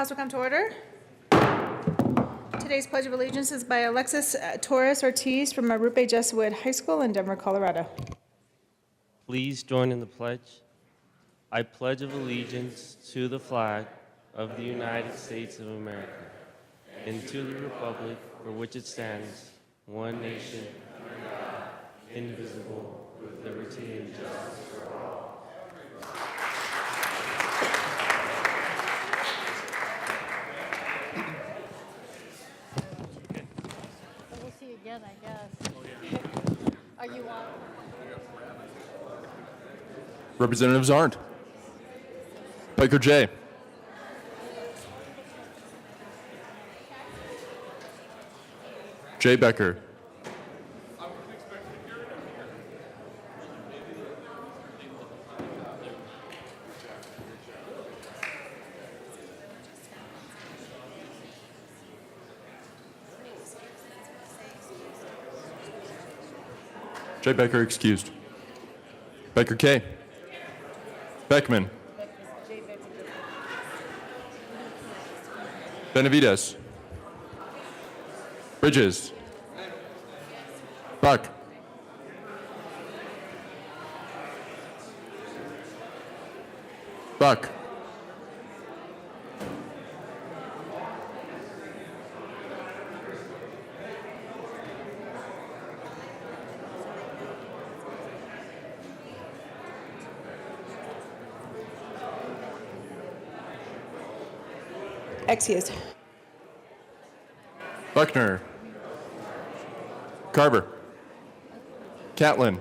House will come to order. Today's Pledge of Allegiance is by Alexis Torres Ortiz from Arrupe Jesuit High School in Denver, Colorado. Please join in the pledge. I pledge of allegiance to the flag of the United States of America and to the republic for which it stands, one nation, under God, indivisible, with liberty and justice for all. We'll see you again, I guess. Are you on? Representatives aren't. Piker J. Jay Becker. Jay Becker excused. Becker K. Beckman. Benavides. Bridges. Buck. Buck. Excused. Buckner. Carver. Catlin.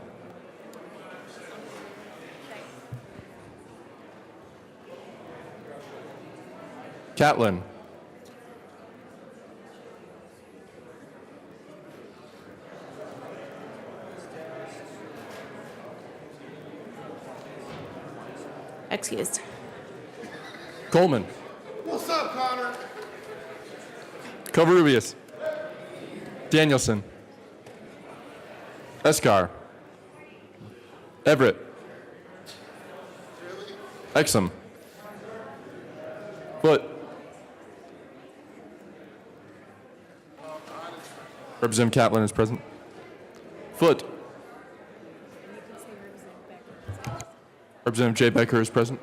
Catlin. Excused. Coleman. What's up, Connor? Covarrubias. Danielson. Escar. Everett. Exum. Foot. Representative Catlin is present. Foot. Representative Jay Becker is present.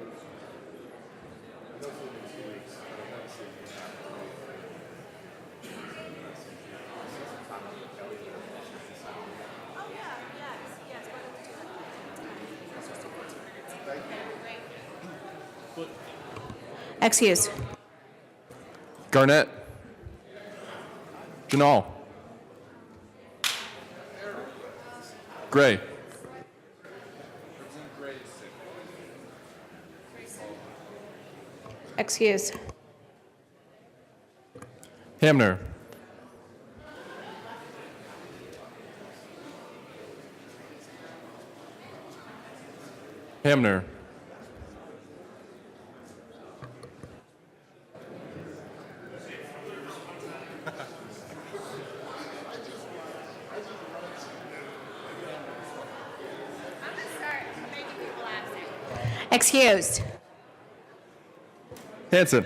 Excused. Garnett. Janal. Gray. Excused. Hamner. Hamner. Excused. Hanson.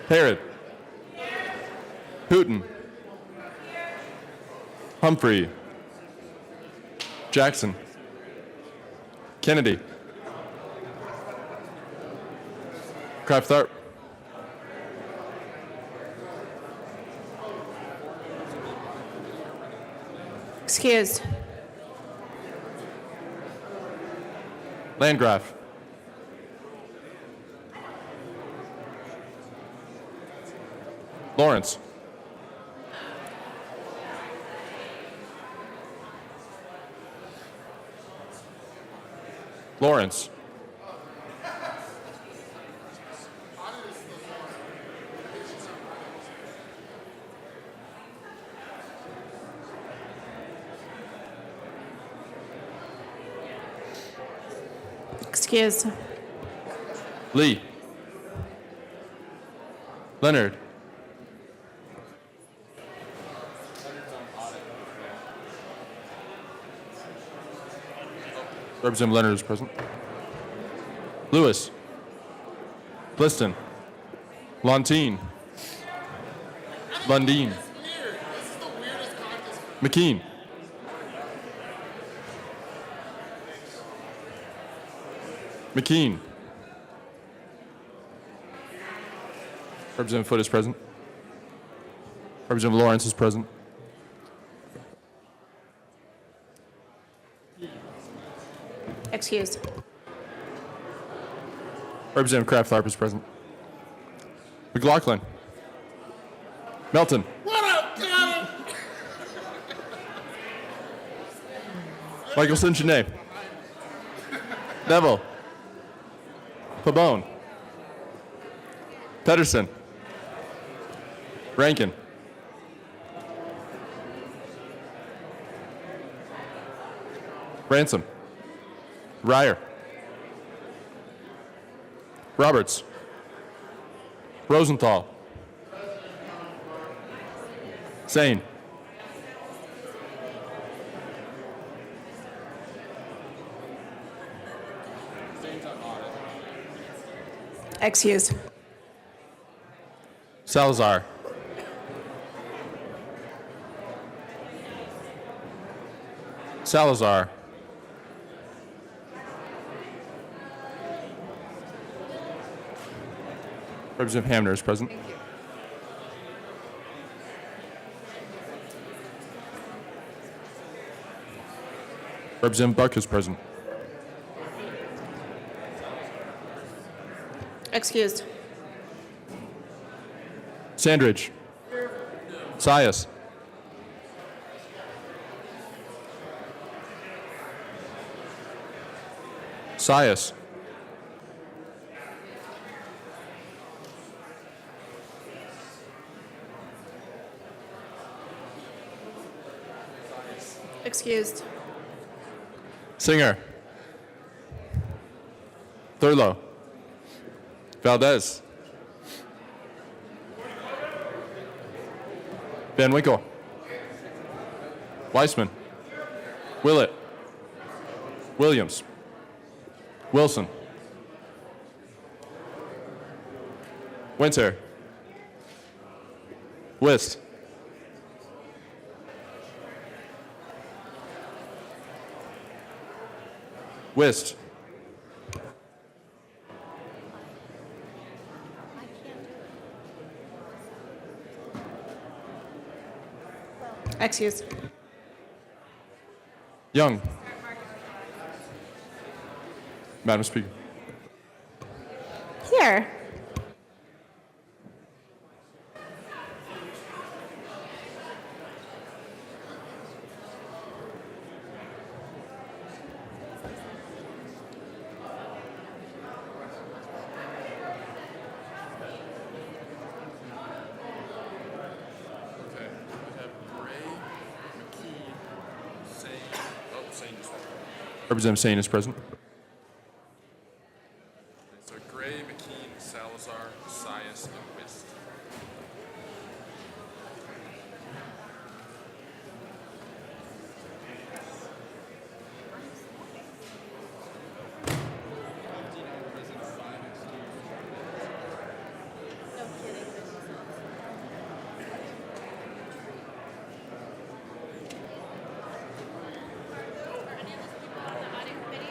Harrod. Hooten. Humphrey. Jackson. Kennedy. Kraft Tharp. Excused. Landgraf. Lawrence. Lawrence. Excused. Lee. Leonard. Representative Leonard is present. Lewis. Pliston. Lontine. Lundeen. McKean. McKean. Representative Foote is present. Representative Lawrence is present. Excused. Representative Kraft-Tharp is present. McLaughlin. Melton. What up, Connor? Michelson Janae. Neville. Pabon. Pedersen. Rankin. Ransom. Ryer. Roberts. Rosenthal. Sane. Excused. Salazar. Salazar. Representative Hamner is present. Representative Buck is present. Excused. Sandridge. Sias. Sias. Excused. Singer. Thurlow. Valdez. Van Winkle. Weissman. Willett. Williams. Wilson. Winter. Wist. Wist. Excused. Young. Madam Speaker. Here. Representative Sane is present. So Gray, McKean, Salazar, Sias, and Wist. No kidding.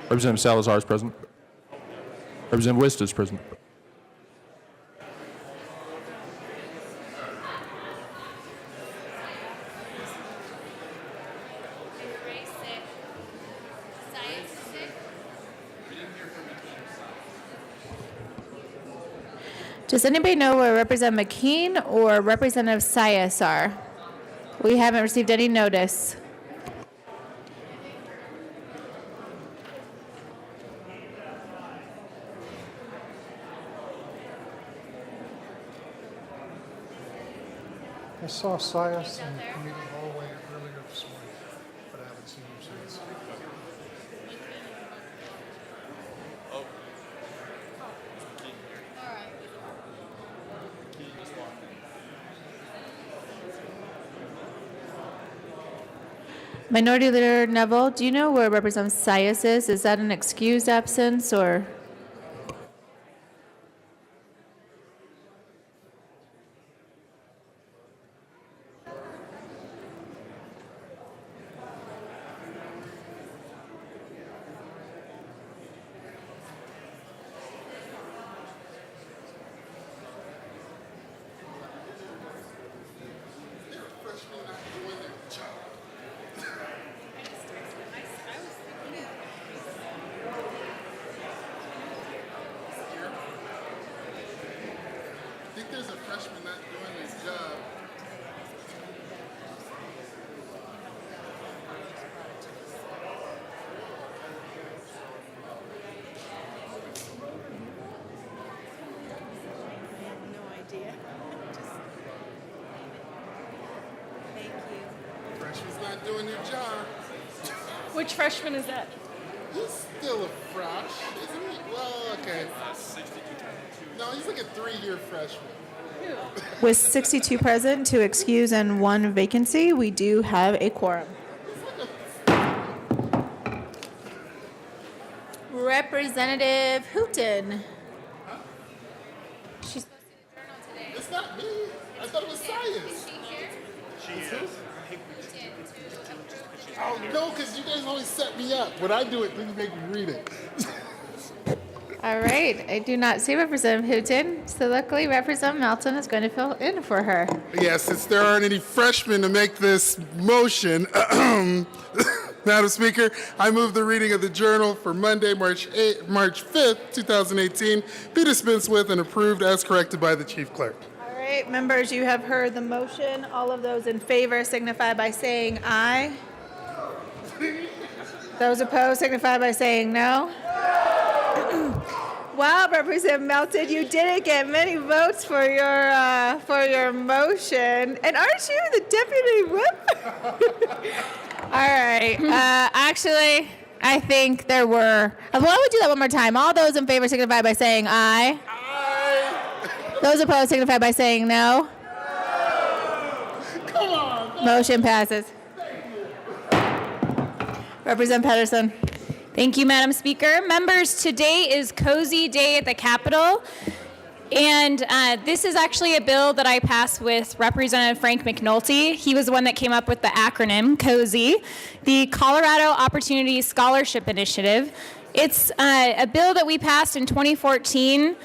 Representative Salazar is present. Representative Wist is present. Gray sick. Sias sick. Does anybody know where Representative McKean or Representative Sias are? We haven't received any notice. I saw Sias in the committee hallway earlier this morning, but I haven't seen him since. All right. Minority Leader Neville, do you know where Representative Sias is? Is that an excused absence or? not doing your job. Which freshman is that? He's still a fresh, isn't he? Well, okay. No, he's like a 3-year freshman. With 62 present, 2 excused, and 1 vacancy, we do have a quorum. Representative Hooton. She's It's not me. I thought it was science. Oh, no, because you guys always set me up. When I do it, then you make me read it. all right. I do not see Representative Hooton, so luckily Representative Melton is going to fill in for her. Yes, since there aren't any freshmen to make this motion, Madam Speaker, I move the reading of the journal for Monday, March 5th, 2018, be dispensed with and approved as corrected by the Chief Clerk. All right, members, you have heard the motion. All of those in favor signify by saying aye. Those opposed signify by saying no. Wow, Representative Melton, you didn't get many votes for your motion. And aren't you the deputy whip? All right. Actually, I think there were. Why don't we do that one more time? All those in favor signify by saying aye. Aye. Those opposed signify by saying no. Come on. Motion passes. Representative Pedersen. Thank you, Madam Speaker. Members, today is Cozy Day at the Capitol. And this is actually a bill that I passed with Representative Frank McNulty. He was the one that came up with the acronym COSY, the Colorado Opportunity Scholarship Initiative. It's a bill that we passed in 2014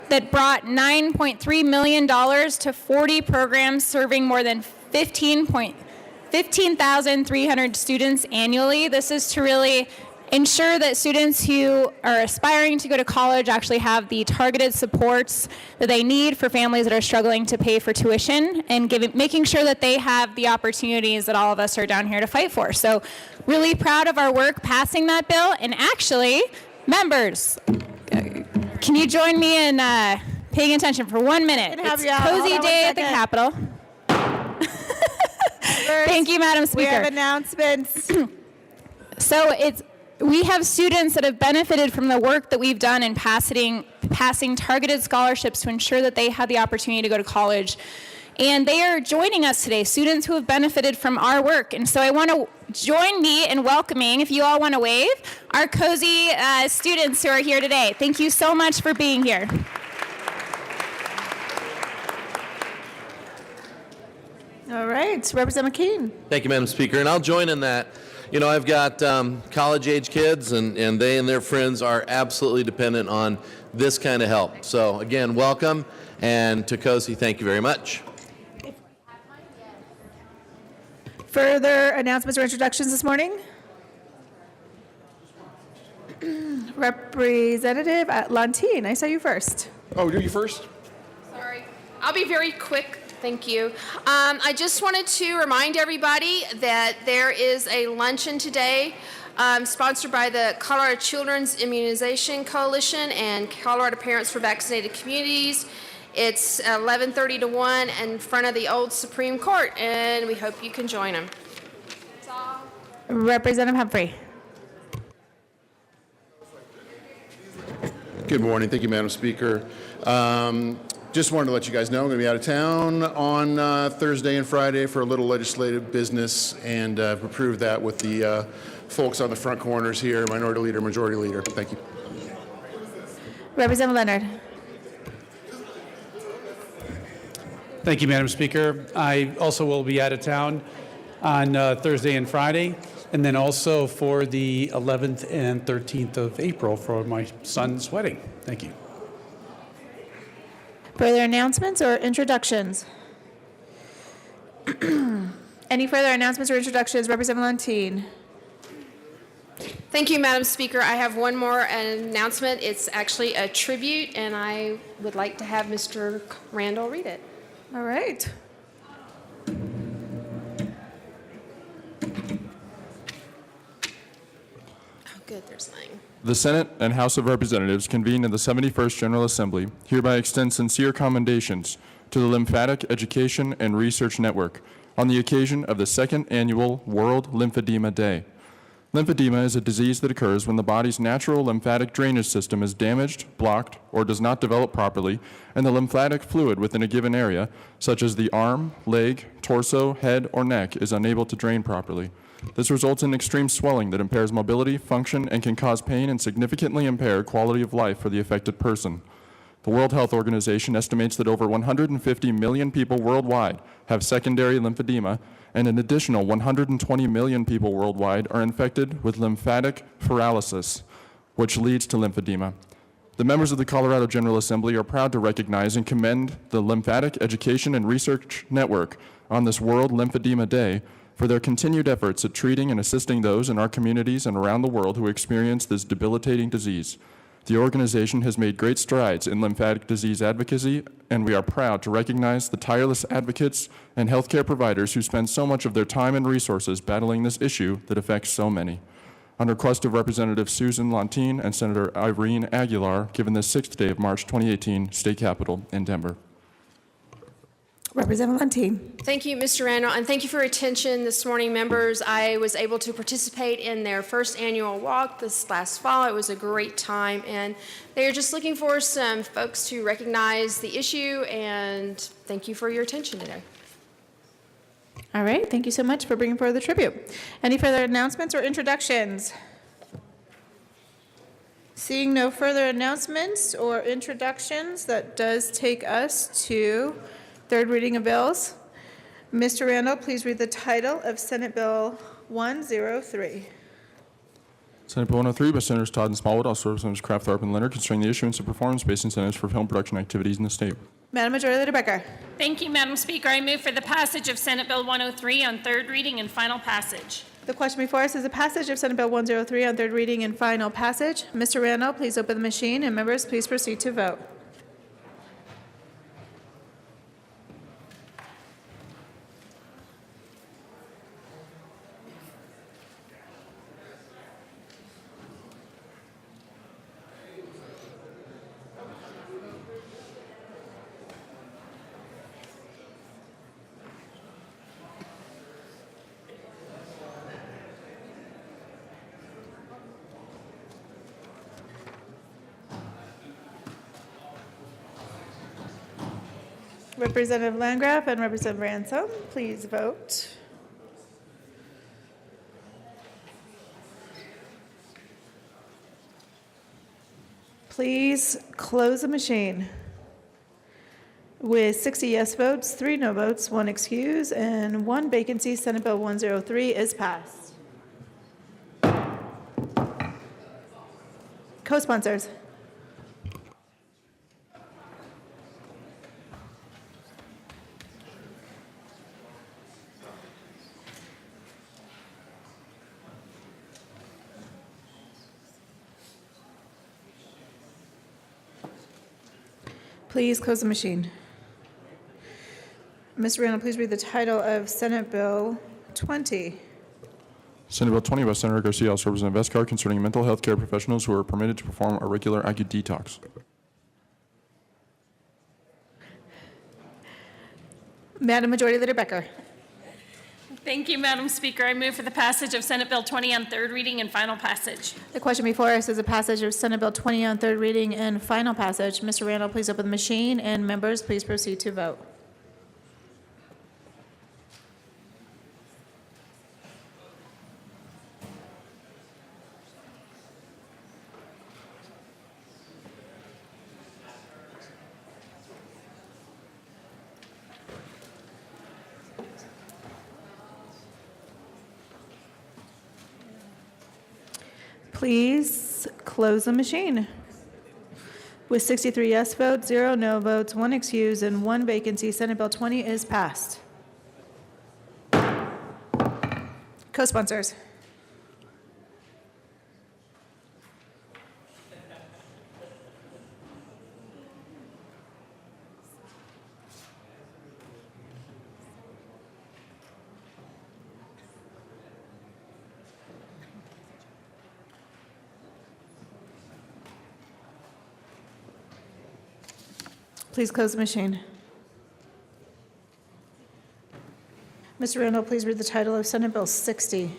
that brought $9.3 million to 40 programs serving more than 15,300 students annually. This is to really ensure that students who are aspiring to go to college actually have the targeted supports that they need for families that are struggling to pay for tuition and making sure that they have the opportunities that all of us are down here to fight for. So really proud of our work passing that bill. And actually, members, can you join me in paying attention for 1 minute? It's Cozy Day at the Capitol. Thank you, Madam Speaker. We have announcements. So we have students that have benefited from the work that we've done in passing targeted scholarships to ensure that they have the opportunity to go to college. And they are joining us today, students who have benefited from our work. And so I want to join me in welcoming, if you all want to wave, our COSY students who are here today. Thank you so much for being here. All right, Representative McKean. Thank you, Madam Speaker. And I'll join in that. You know, I've got college-age kids, and they and their friends are absolutely dependent on this kind of help. So, again, welcome. And to COSY, thank you very much. Further announcements or introductions this morning? Representative Lantine, I saw you first. Oh, do you first? Sorry. I'll be very quick. Thank you. I just wanted to remind everybody that there is a luncheon today sponsored by the Colorado Children's Immunization Coalition and Colorado Parents for Vaccinated Communities. It's 11:30 to 1 in front of the old Supreme Court, and we hope you can join them. That's all. Representative Humphrey. Good morning. Thank you, Madam Speaker. Just wanted to let you guys know I'm going to be out of town on Thursday and Friday for a little legislative business, and approved that with the folks on the front corners here, Minority Leader, Majority Leader. Thank you. Representative Leonard. Thank you, Madam Speaker. I also will be out of town on Thursday and Friday, and then also for the 11th and 13th of April for my son's wedding. Thank you. Further announcements or introductions? Any further announcements or introductions? Representative Lantine. Thank you, Madam Speaker. I have one more announcement. It's actually a tribute, and I would like to have Mr. Randall read it. All right. good, there's Lang. The Senate and House of Representatives convened in the 71st General Assembly hereby extend sincere commendations to the Lymphatic Education and Research Network on the occasion of the second annual World Lymphedema Day. Lymphedema is a disease that occurs when the body's natural lymphatic drainage system is damaged, blocked, or does not develop properly, and the lymphatic fluid within a given area, such as the arm, leg, torso, head, or neck, is unable to drain properly. This results in extreme swelling that impairs mobility, function, and can cause pain and significantly impair quality of life for the affected person. The World Health Organization estimates that over 150 million people worldwide have secondary lymphedema, and an additional 120 million people worldwide are infected with lymphatic paralysis, which leads to lymphedema. The members of the Colorado General Assembly are proud to recognize and commend the Lymphatic Education and Research Network on this World Lymphedema Day for their continued efforts at treating and assisting those in our communities and around the world who experience this debilitating disease. The organization has made great strides in lymphatic disease advocacy, and we are proud to recognize the tireless advocates and healthcare providers who spend so much of their time and resources battling this issue that affects so many. On request of Representative Susan Lontine and Senator Irene Aguilar, given the 6th day of March 2018, State Capitol in Denver. Representative Lontine. Thank you, Mr. Randall, and thank you for your attention this morning, members. I was able to participate in their first annual walk this last fall. It was a great time, and they're just looking for some folks to recognize the issue, and thank you for your attention today. All right, thank you so much for bringing forward the tribute. Any further announcements or introductions? Seeing no further announcements or introductions, that does take us to third reading of bills. Mr. Randall, please read the title of Senate Bill 103. Senate Bill 103 by Senators Todd and Smallwood, also Representatives Kraft, Tharp, and Leonard, concerning the issuance of performance-based incentives for film production activities in the state. Madam Majority Leader Becker. Thank you, Madam Speaker. I move for the passage of Senate Bill 103 on third reading and final passage. The question before us is the passage of Senate Bill 103 on third reading and final passage. Mr. Randall, please open the machine, and members, please proceed to vote. Representative Landgraf and Representative Ransom, please vote. Please close the machine. With 60 yes votes, 3 no votes, 1 excuse, and 1 vacancy, Senate Bill 103 is passed. Co-sponsors. Please close the machine. Mr. Randall, please read the title of Senate Bill 20. Senate Bill 20 by Senator Garcia, also Representative Vescar, concerning mental health care professionals who are permitted to perform a regular IQ detox. Madam Majority Leader Becker. Thank you, Madam Speaker. I move for the passage of Senate Bill 20 on third reading and final passage. The question before us is a passage of Senate Bill 20 on third reading and final passage. Mr. Randall, please open the machine, and members, please proceed to vote. Please close the machine. With 63 yes votes, 0 no votes, 1 excuse, and 1 vacancy, Senate Bill 20 is passed. Co-sponsors. Please close the machine. Mr. Randall, please read the title of Senate Bill 60.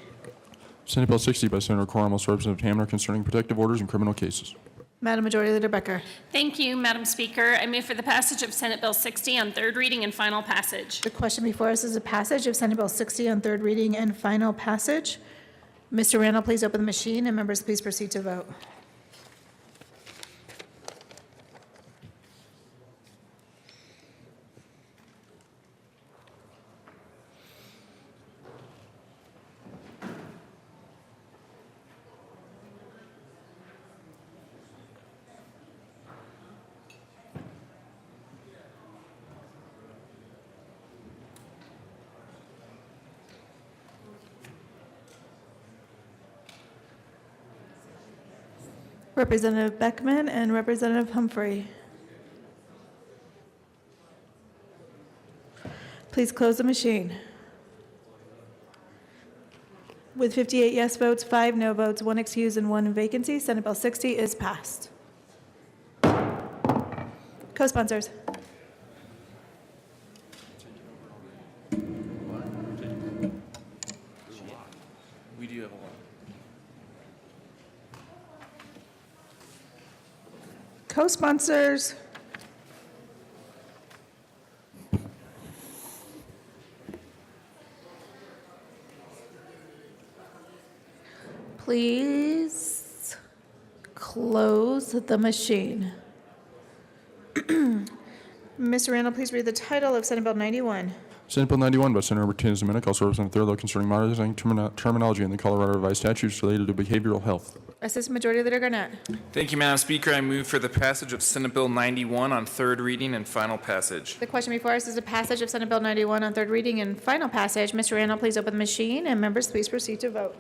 Senate Bill 60 by Senator Corrales, Representative Hamner, concerning protective orders in criminal cases. Madam Majority Leader Becker. Thank you, Madam Speaker. I move for the passage of Senate Bill 60 on third reading and final passage. The question before us is a passage of Senate Bill 60 on third reading and final passage. Mr. Randall, please open the machine, and members, please proceed to vote. Representative Beckman and Representative Humphrey. Please close the machine. With 58 yes votes, 5 no votes, 1 excuse, and 1 vacancy, Senate Bill 60 is passed. Co-sponsors. We do have a lot. Co-sponsors. Please close the machine. Mr. Randall, please read the title of Senate Bill 91. Senate Bill 91 by Senator Martinez-Dominic, also Representative Thurlow, concerning modernizing terminology in the Colorado Revised Statutes related to behavioral health. Assistant Majority Leader Garnett. Thank you, Madam Speaker. I move for the passage of Senate Bill 91 on third reading and final passage. The question before us is a passage of Senate Bill 91 on third reading and final passage. Mr. Randall, please open the machine, and members, please proceed to vote.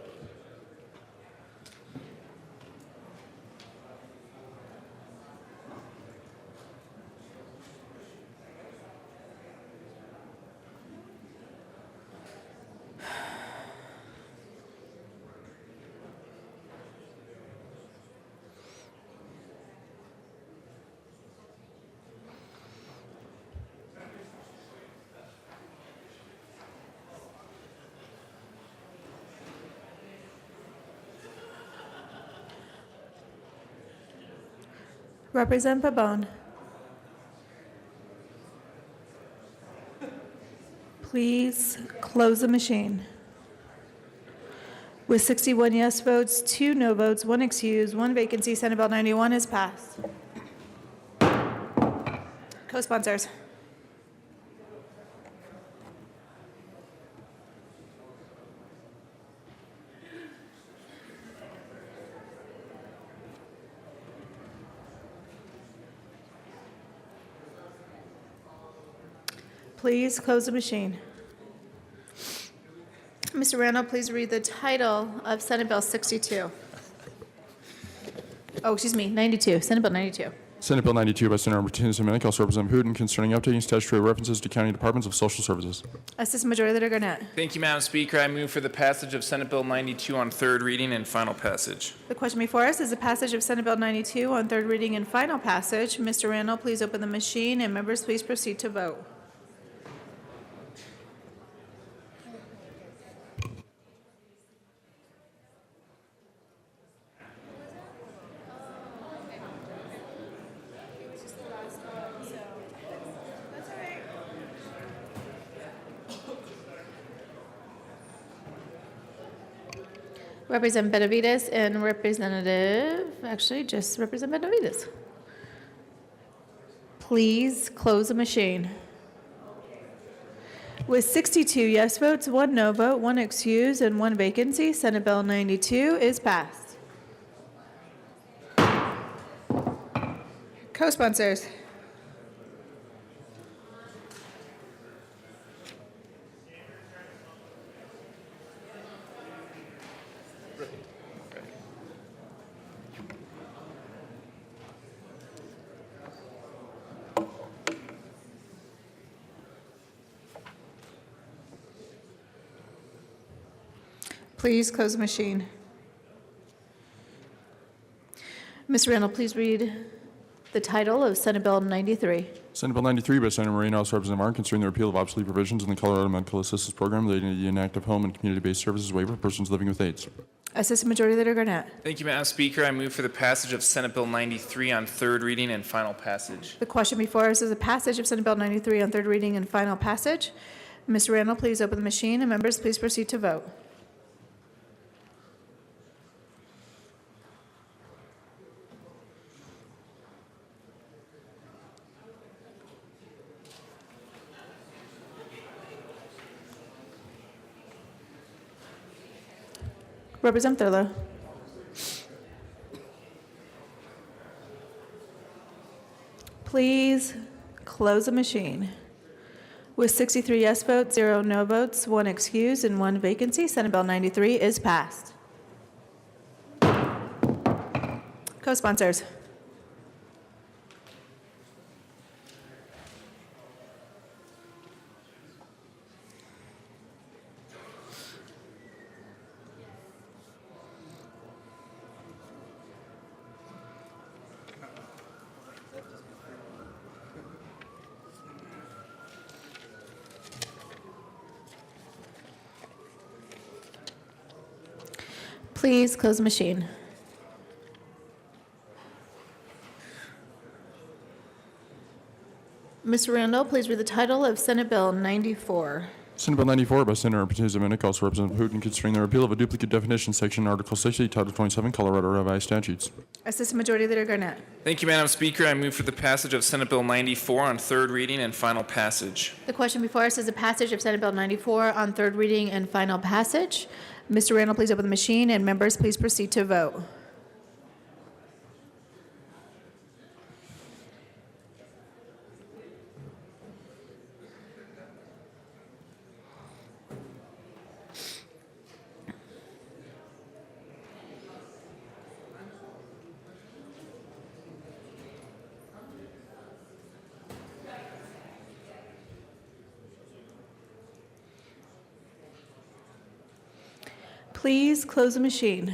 Representative Pabon. Please close the machine. With 61 yes votes, 2 no votes, 1 excuse, 1 vacancy, Senate Bill 91 is passed. Co-sponsors. Please close the machine. Mr. Randall, please read the title of Senate Bill 62. Oh, excuse me, 92, Senate Bill 92. Senate Bill 92 by Senator Martinez-Dominic, also Representative Hooten, concerning updating statutory references to county departments of social services. Assistant Majority Leader Garnett. Thank you, Madam Speaker. I move for the passage of Senate Bill 92 on third reading and final passage. The question before us is the passage of Senate Bill 92 on third reading and final passage. Mr. Randall, please open the machine, and members, please proceed to vote. Representative Benavides and just Representative Benavides. Please close the machine. With 62 yes votes, 1 no vote, 1 excuse, and 1 vacancy, Senate Bill 92 is passed. Co-sponsors. Please close the machine. Mr. Randall, please read the title of Senate Bill 93. Senate Bill 93 by Senator Moreno, House Representative Martin, concerning the repeal of obsolete provisions in the Colorado Medical Assistance Program relating to the inactive home and community-based services waiver for persons living with AIDS. Assistant Majority Leader Garnett. Thank you, Madam Speaker. I move for the passage of Senate Bill 93 on third reading and final passage. The question before us is the passage of Senate Bill 93 on third reading and final passage. Mr. Randall, please open the machine, and members, please proceed to vote. Representative Thurlow. Please close the machine. With 63 yes votes, 0 no votes, 1 excused, and 1 vacancy, Senate Bill 93 is passed. Co-sponsors. Please close the machine. Mr. Randall, please read the title of Senate Bill 94. Senate Bill 94 by Senator Representative Zamenhof, also Representative Putin, concerning the repeal of a duplicate definition section, Article 60, Title 27, Colorado Revised Statutes. Assistant Majority Leader Garnett. Thank you, Madam Speaker. I move for the passage of Senate Bill 94 on third reading and final passage. The question before us is the passage of Senate Bill 94 on third reading and final passage. Mr. Randall, please open the machine, and members, please proceed to vote. Please close the machine.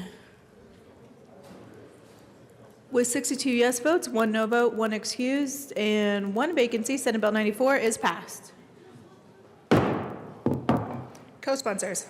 With 62 yes votes, 1 no vote, 1 excused, and 1 vacancy, Senate Bill 94 is passed. Co-sponsors.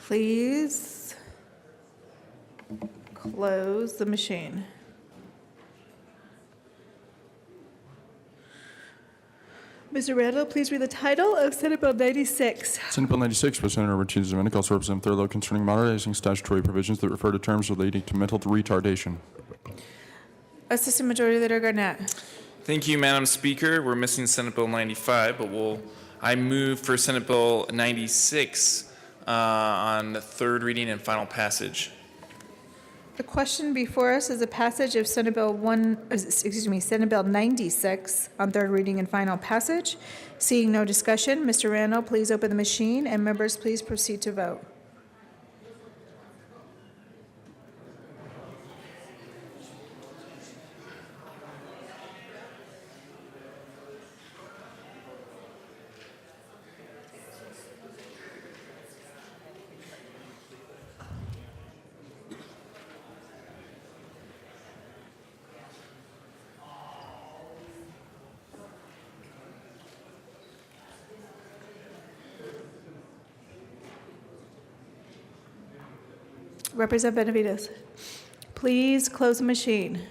Please close the machine. Mr. Randall, please read the title of Senate Bill 96. Senate Bill 96 by Senator Representative Zamenhof, also Representative Thurlow, concerning modernizing statutory provisions that refer to terms relating to mental retardation. Assistant Majority Leader Garnett. Thank you, Madam Speaker. We're missing Senate Bill 95, but I move for Senate Bill 96 on third reading and final passage. The question before us is the passage of Senate Bill 96 on third reading and final passage. Seeing no discussion, Mr. Randall, please open the machine, and members, please proceed to vote. Representative Benavides, please close the machine.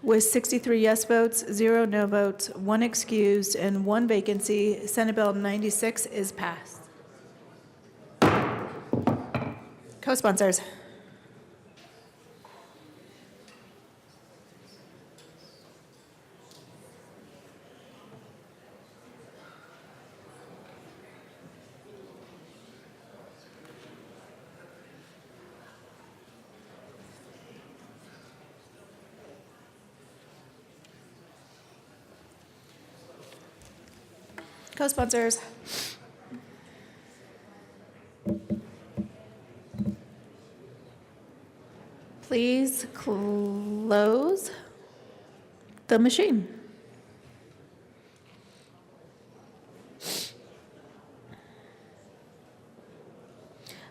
With 63 yes votes, 0 no votes, 1 excused, and 1 vacancy, Senate Bill 96 is passed. Co-sponsors. Co-sponsors. Please close the machine.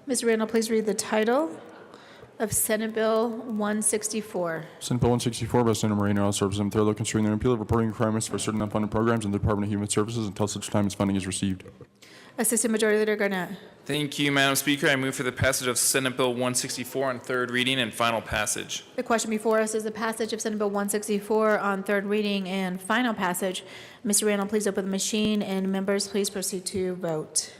Ms. Randall, please read the title of Senate Bill 164. Senate Bill 164 by Senator Moreno, House Representative Thurlow, concerning the repeal of reporting requirements for certain unfunded programs in the Department of Human Services until such time as funding is received. Assistant Majority Leader Garnett. Thank you, Madam Speaker. I move for the passage of Senate Bill 164 on third reading and final passage. The question before us is the passage of Senate Bill 164 on third reading and final passage. Mr. Randall, please open the machine, and members, please proceed to vote.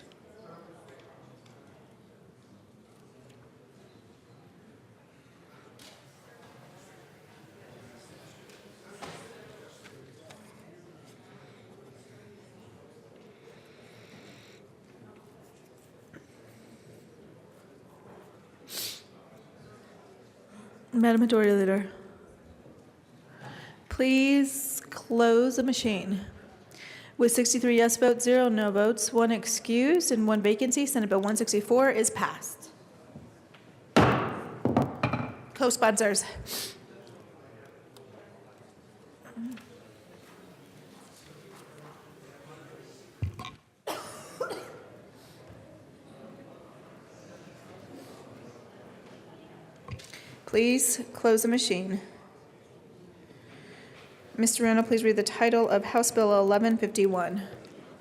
Madam Majority Leader, please close the machine. With 63 yes votes, 0 no votes, 1 excused, and 1 vacancy, Senate Bill 164 is passed. Co-sponsors. Please close the machine. Mr. Randall, please read the title of House Bill 1151.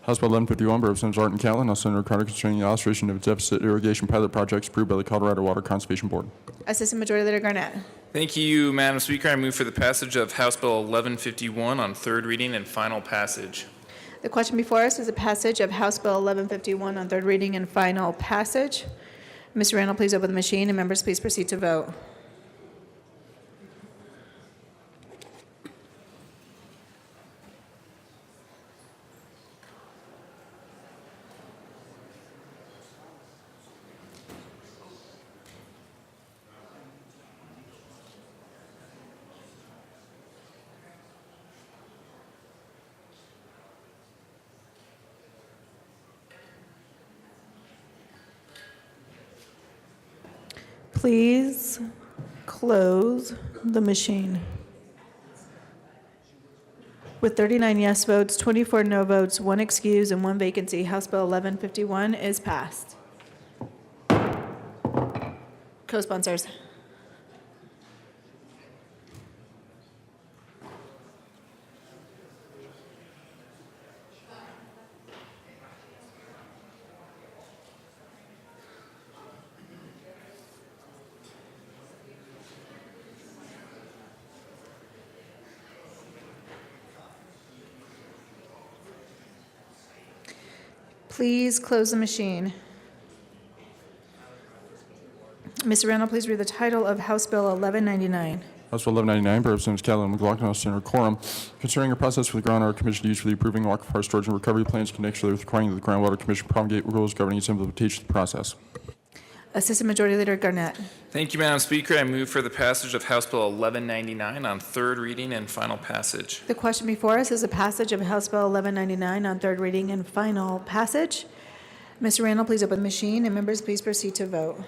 House Bill 1151 by Representatives Art and Catlin, House Senator Carter, concerning the illustration of deficit irrigation pilot projects approved by the Colorado Water Conservation Board. Assistant Majority Leader Garnett. Thank you, Madam Speaker. I move for the passage of House Bill 1151 on third reading and final passage. The question before us is the passage of House Bill 1151 on third reading and final passage. Mr. Randall, please open the machine, and members, please proceed to vote. Please close the machine. With 39 yes votes, 24 no votes, 1 excuse, and 1 vacancy, House Bill 1151 is passed. Co-sponsors. Please close the machine. Mr. Randall, please read the title of House Bill 1199. House Bill 1199 by Representatives Catlin and McLaughlin, House Senator Quorum, concerning a process for the Groundwater Commission to use for the approving aquifer storage and recovery plans in connection with requiring that the Groundwater Commission promulgate rules governing its implementation of the process. Assistant Majority Leader Garnett. Thank you, Madam Speaker. I move for the passage of House Bill 1199 on third reading and final passage. The question before us is the passage of House Bill 1199 on third reading and final passage. Mr. Randall, please open the machine, and members, please proceed to vote.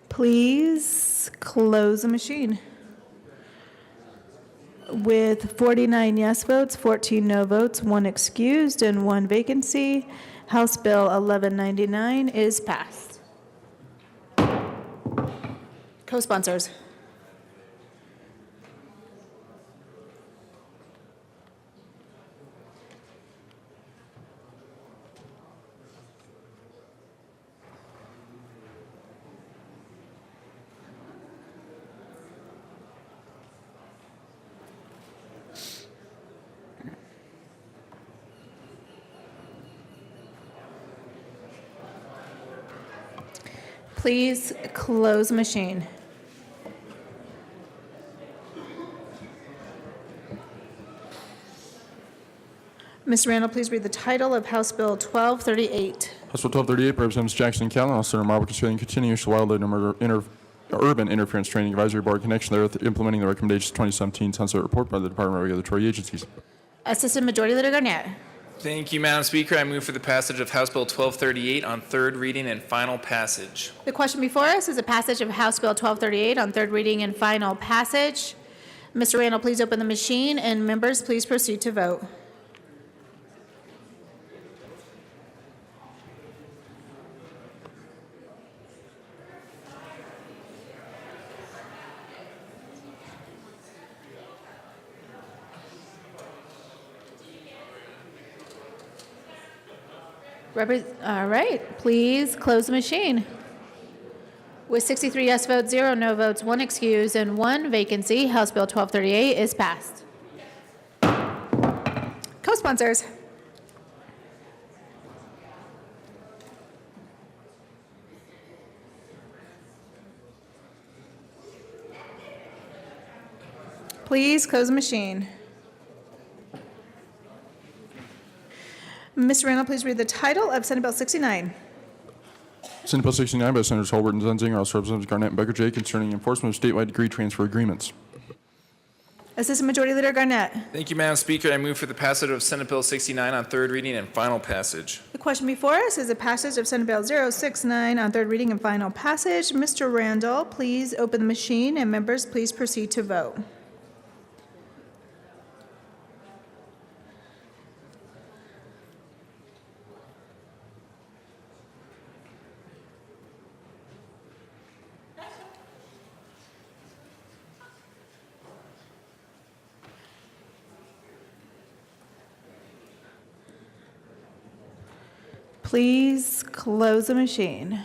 Please close the machine. With 49 yes votes, 14 no votes, 1 excused, and 1 vacancy, House Bill 1199 is passed. Co-sponsors. Please close machine. Ms. Randall, please read the title of House Bill 1238. House Bill 1238 by Representatives Jackson Callen, House Senator Marble, considering continuous wildland urban interference training advisory board in connection therewith implementing the recommendations of 2017 Sunset Report by the Department of Regulatory Agencies. Assistant Majority Leader Garnett. Thank you, Madam Speaker. I move for the passage of House Bill 1238 on third reading and final passage. The question before us is the passage of House Bill 1238 on third reading and final passage. Mr. Randall, please open the machine, and members, please proceed to vote. All right, please close the machine. With 63 yes votes, 0 no votes, 1 excuse, and 1 vacancy, House Bill 1238 is passed. Co-sponsors. Please close the machine. Mr. Randall, please read the title of Senate Bill 69. Senate Bill 69 by Senators Holbert and Zenzinger, House Representatives Garnett and Becker J, concerning enforcement of statewide degree transfer agreements. Assistant Majority Leader Garnett. Thank you, Madam Speaker. I move for the passage of Senate Bill 69 on third reading and final passage. The question before us is the passage of Senate Bill 069 on third reading and final passage. Mr. Randall, please open the machine, and members, please proceed to vote. Please close the machine.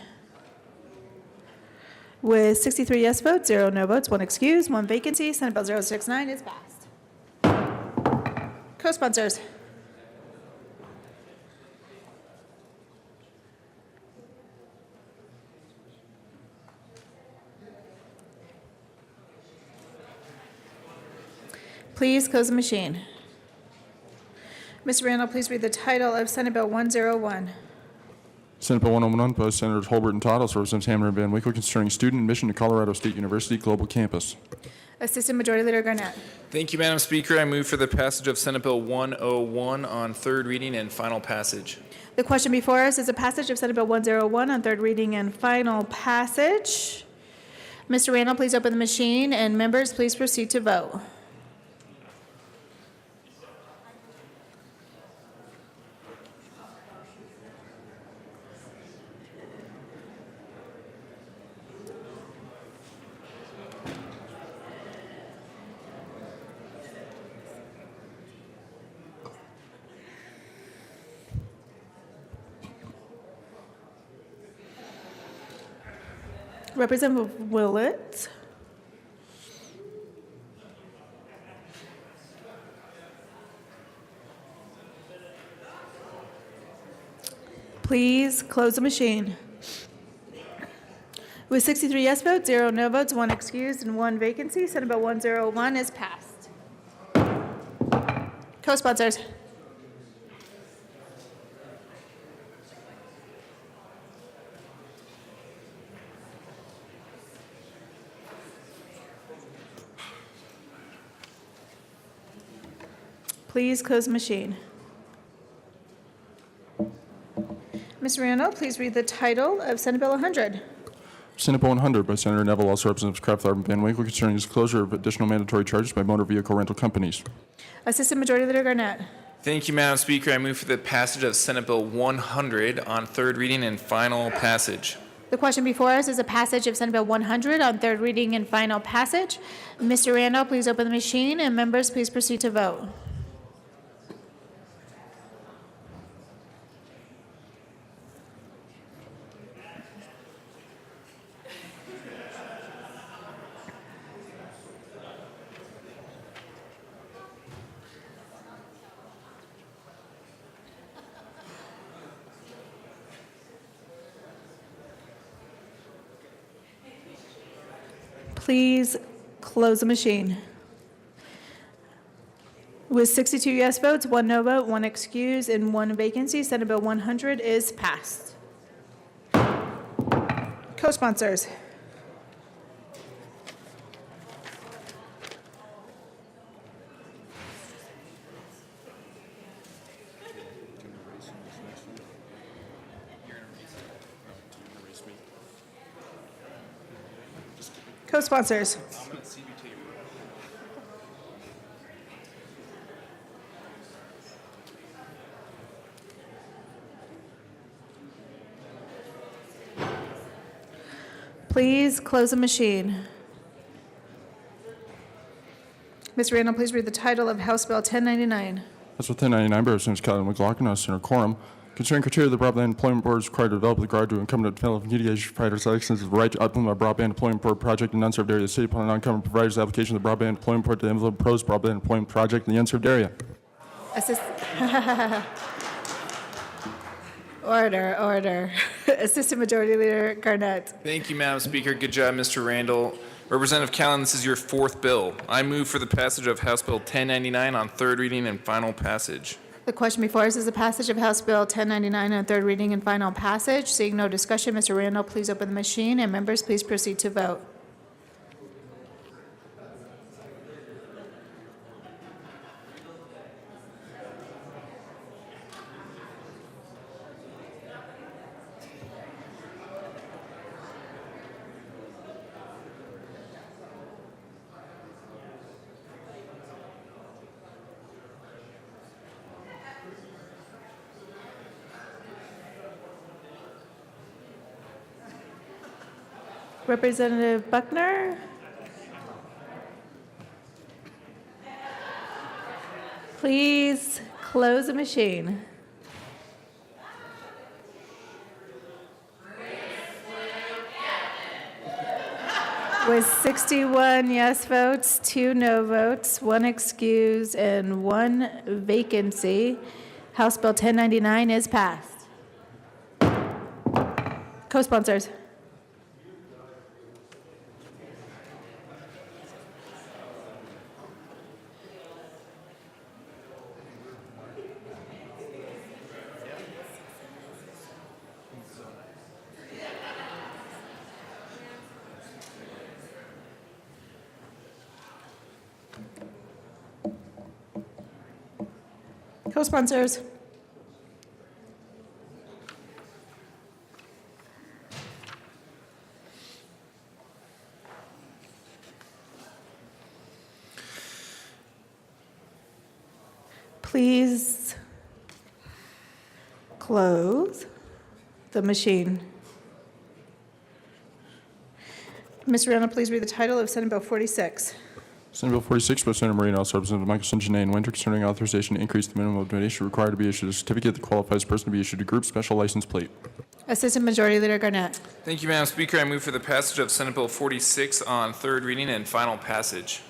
With 63 yes votes, 0 no votes, 1 excuse, 1 vacancy, Senate Bill 069 is passed. Co-sponsors. Please close the machine. Mr. Randall, please read the title of Senate Bill 101. Senate Bill 101 by Senators Holbert and Todd, House Representatives Hammer and Van Winkle, concerning student admission to Colorado State University Global Campus. Assistant Majority Leader Garnett. Thank you, Madam Speaker. I move for the passage of Senate Bill 101 on third reading and final passage. The question before us is a passage of Senate Bill 101 on third reading and final passage. Mr. Randall, please open the machine, and members, please proceed to vote. Representative Willett. Please close the machine. With 63 yes votes, 0 no votes, 1 excused, and 1 vacancy, Senate Bill 101 is passed. Co-sponsors. Please close the machine. Ms. Randall, please read the title of Senate Bill 100. Senate Bill 100 by Senator Neville, House Representatives Kraft, Tharp, and Van Winkle, concerning disclosure of additional mandatory charges by motor vehicle rental companies. Assistant Majority Leader Garnett. Thank you, Madam Speaker. I move for the passage of Senate Bill 100 on third reading and final passage. The question before us is a passage of Senate Bill 100 on third reading and final passage. Mr. Randall, please open the machine, and members, please proceed to vote. Please close the machine. With 62 yes votes, 1 no vote, 1 excuse, and 1 vacancy, Senate Bill 100 is passed. Co-sponsors. Co-sponsors. Please close the machine. Ms. Randall, please read the title of House Bill 1099. House Bill 1099 by Representatives Kelly McLaughlin, House Senator Quorum. Concerning criteria the Broadband Employment Board is required to develop with regard to incumbent telecommunications providers' license of the right to implement a broadband employment board project in the unserved area of the city upon an incumbent provider's application of the broadband employment board to implement a proposed broadband employment project in the unserved area. Order. Assistant Majority Leader Garnett. Thank you, Madam Speaker. Good job, Mr. Randall. Representative Callan, this is your fourth bill. I move for the passage of House Bill 1099 on third reading and final passage. The question before us is the passage of House Bill 1099 on third reading and final passage. Seeing no discussion, Mr. Randall, please open the machine, and members, please proceed to vote. Representative Buckner? Please close the machine. With 61 yes votes, 2 no votes, 1 excuse, and 1 vacancy, House Bill 1099 is passed. Co-sponsors. Co-sponsors. Please close the machine. Ms. Randall, please read the title of Senate Bill 46. Senate Bill 46 by Senator Marino, also Representative Michelson, Janae, and Winter, concerning authorization to increase the minimum donation required to be issued a certificate that qualifies a person to be issued a group special license plate. Assistant Majority Leader Garnett. Thank you, Madam Speaker. I move for the passage of Senate Bill 46 on third reading and final passage.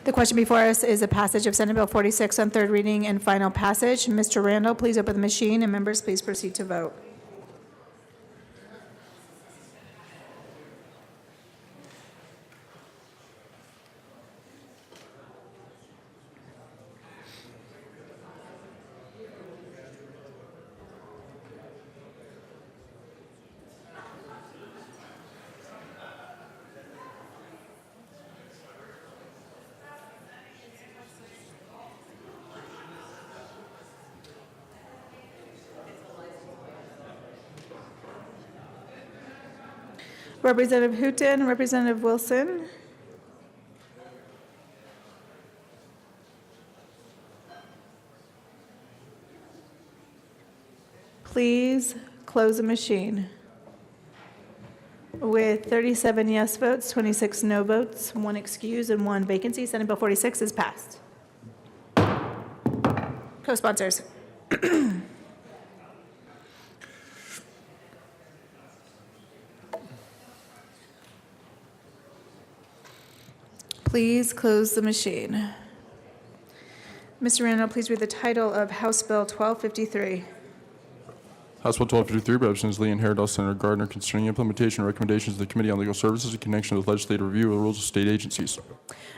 The question before us is the passage of Senate Bill 46 on third reading and final passage. Mr. Randall, please open the machine, and members, please proceed to vote. Representative Hooton, Representative Wilson. Please close the machine. With 37 yes votes, 26 no votes, 1 excuse, and 1 vacancy, Senate Bill 46 is passed. Co-sponsors. Please close the machine. Mr. Randall, please read the title of House Bill 1253. House Bill 1253 by Representatives Lee and Heraldale, Senator Gardner, concerning implementation recommendations of the Committee on Legal Services in connection with legislative review of the rules of state agencies.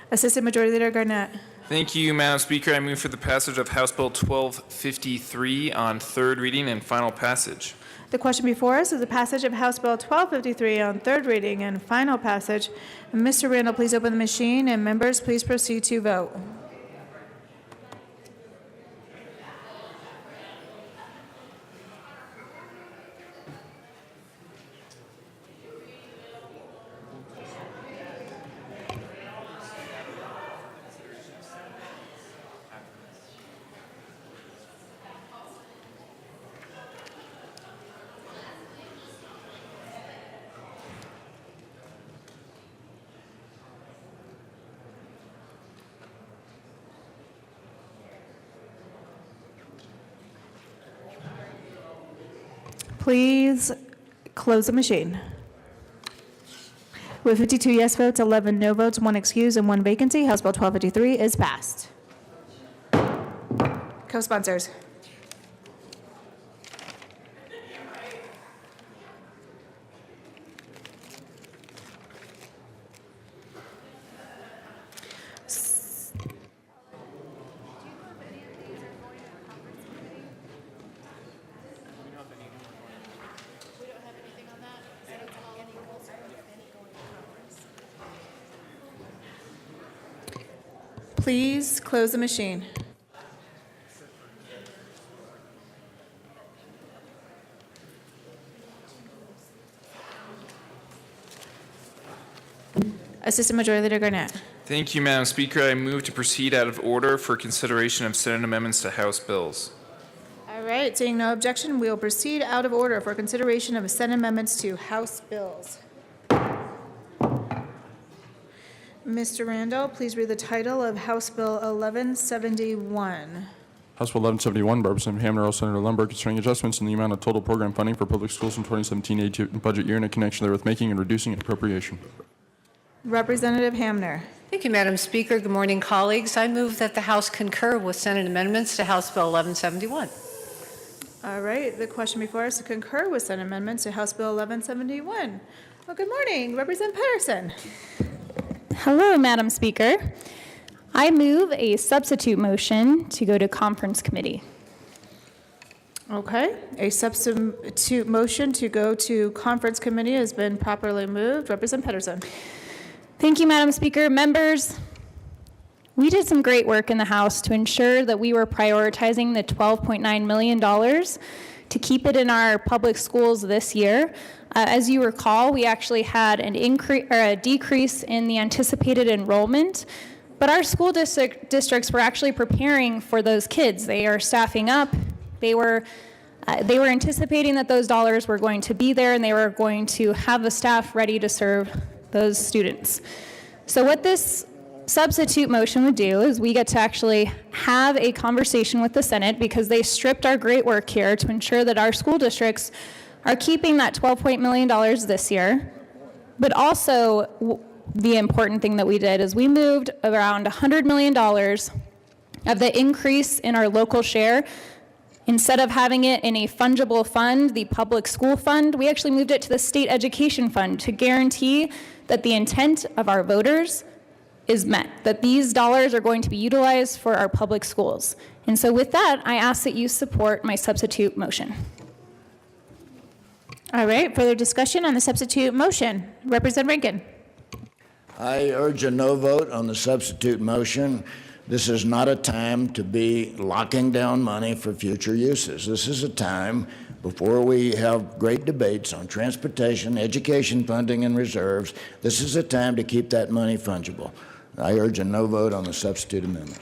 Assistant Majority Leader Garnett. Thank you, Madam Speaker. I move for the passage of House Bill 1253 on third reading and final passage. The question before us is the passage of House Bill 1253 on third reading and final passage. Mr. Randall, please open the machine, and members, please proceed to vote. Please close the machine. With 52 yes votes, 11 no votes, 1 excuse, and 1 vacancy, House Bill 1253 is passed. Co-sponsors. Please close the machine. Assistant Majority Leader Garnett. Thank you, Madam Speaker. I move to proceed out of order for consideration of Senate amendments to House bills. All right, seeing no objection, we will proceed out of order for consideration of Senate amendments to House bills. Mr. Randall, please read the title of House Bill 1171. House Bill 1171 by Representative Hamner, Earl, Senator Lundberg, concerning adjustments in the amount of total program funding for public schools in 2017 budget year in a connection therewith making and reducing an appropriation. Representative Hamner. Thank you, Madam Speaker. Good morning, colleagues. I move that the House concur with Senate amendments to House Bill 1171. All right, the question before us to concur with Senate amendments to House Bill 1171. Well, good morning, Representative Patterson. Hello, Madam Speaker. I move a substitute motion to go to conference committee. Okay, a substitute motion to go to conference committee has been properly moved. Representative Patterson. Thank you, Madam Speaker. Members, we did some great work in the House to ensure that we were prioritizing the $12.9 million to keep it in our public schools this year. As you recall, we actually had an increase or a decrease in the anticipated enrollment, but our school districts were actually preparing for those kids. They are staffing up. They were anticipating that those dollars were going to be there, and they were going to have the staff ready to serve those students. So what this substitute motion would do is we get to actually have a conversation with the Senate, because they stripped our great work here to ensure that our school districts are keeping that $12 million this year. But also, the important thing that we did is we moved around $100 million of the increase in our local share. Instead of having it in a fungible fund, the public school fund, we actually moved it to the state education fund to guarantee that the intent of our voters is met, that these dollars are going to be utilized for our public schools. And so with that, I ask that you support my substitute motion. All right, further discussion on the substitute motion. Representative Rankin. I urge a no vote on the substitute motion. This is not a time to be locking down money for future uses. This is a time before we have great debates on transportation, education funding, and reserves. This is a time to keep that money fungible. I urge a no vote on the substitute amendment.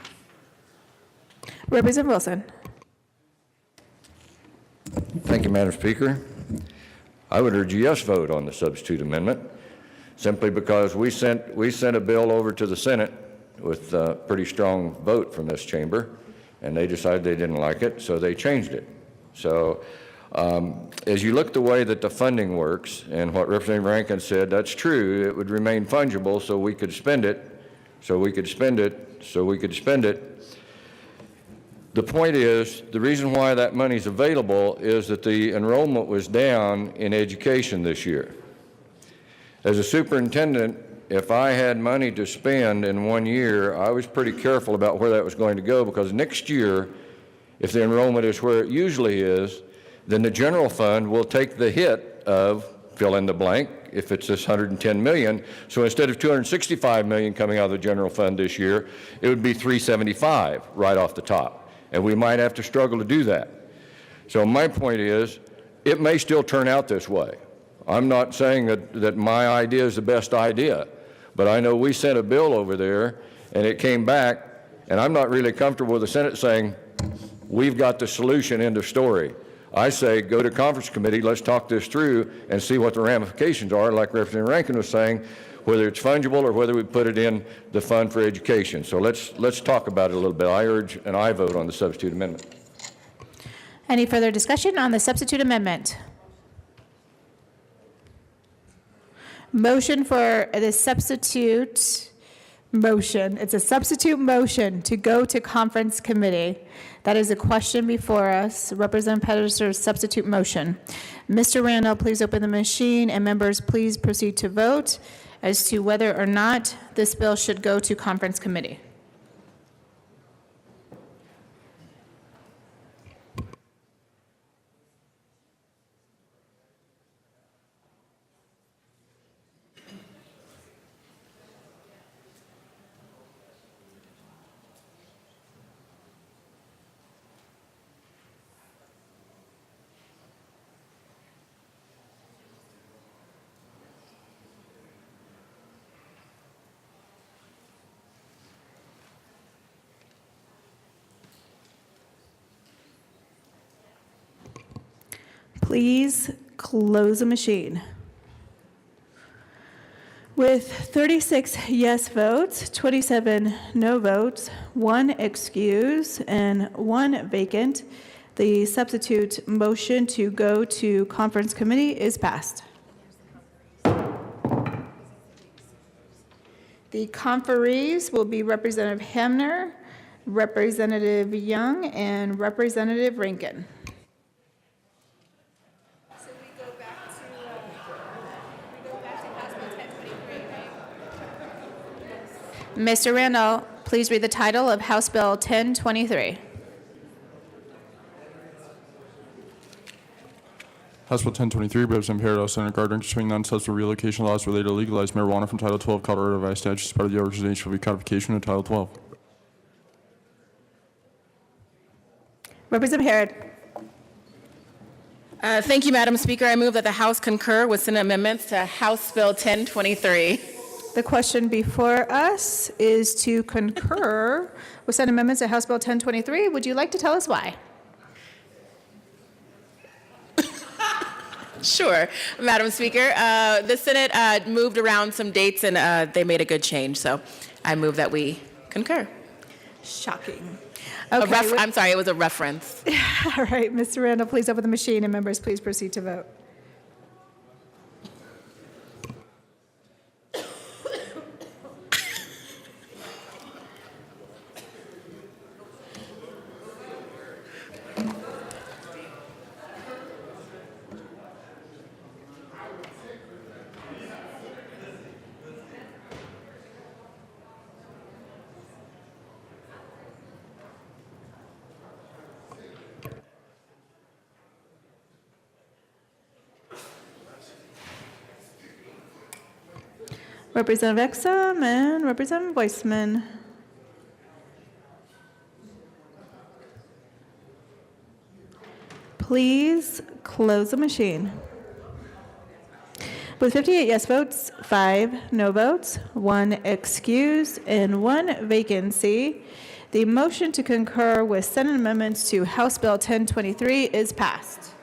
Representative Wilson. Thank you, Madam Speaker. I would urge a yes vote on the substitute amendment, simply because we sent a bill over to the Senate with a pretty strong vote from this chamber, and they decided they didn't like it, so they changed it. So as you look the way that the funding works, and what Representative Rankin said, that's true. It would remain fungible, so we could spend it, so we could spend it, so we could spend it. The point is, the reason why that money's available is that the enrollment was down in education this year. As a superintendent, if I had money to spend in 1 year, I was pretty careful about where that was going to go, because next year, if the enrollment is where it usually is, then the general fund will take the hit of fill in the blank if it's this 110 million. So instead of 265 million coming out of the general fund this year, it would be 375 right off the top. And we might have to struggle to do that. So my point is, it may still turn out this way. I'm not saying that my idea is the best idea, but I know we sent a bill over there and it came back, and I'm not really comfortable with the Senate saying, we've got the solution, end of story. I say go to conference committee, let's talk this through and see what the ramifications are, like Representative Rankin was saying, whether it's fungible or whether we put it in the fund for education. So let's talk about it a little bit. I urge an aye vote on the substitute amendment. Any further discussion on the substitute amendment? Motion for the substitute motion. It's a substitute motion to go to conference committee. That is a question before us. Representative Pedersen's substitute motion. Mr. Randall, please open the machine, and members, please proceed to vote as to whether or not this bill should go to conference committee. Please close the machine. With 36 yes votes, 27 no votes, 1 excuse, and 1 vacant, the substitute motion to go to conference committee is passed. The conferees will be Representative Hamner, Representative Young, and Representative Rankin. Mr. Randall, please read the title of House Bill 1023. House Bill 1023, Representative Parado, Senator Gardner, continuing non-substantive relocation laws related to legalized marijuana from Title 12 Colorado Revised Statutes as part of the organization will be codification of Title 12. Representative Harrod. Thank you, Madam Speaker. I move that the House concur with Senate amendments to House Bill 1023. The question before us is to concur with Senate amendments to House Bill 1023. Would you like to tell us why? Sure, Madam Speaker. The Senate moved around some dates and they made a good change, so I move that we concur. Shocking. Okay, I'm sorry, it was a reference. All right, Mr. Randall, please open the machine, and members, please proceed to vote. Representative Exum and Representative Weissman. Please close the machine. With 58 yes votes, 5 no votes, 1 excuse, and 1 vacancy, the motion to concur with Senate amendments to House Bill 1023 is passed.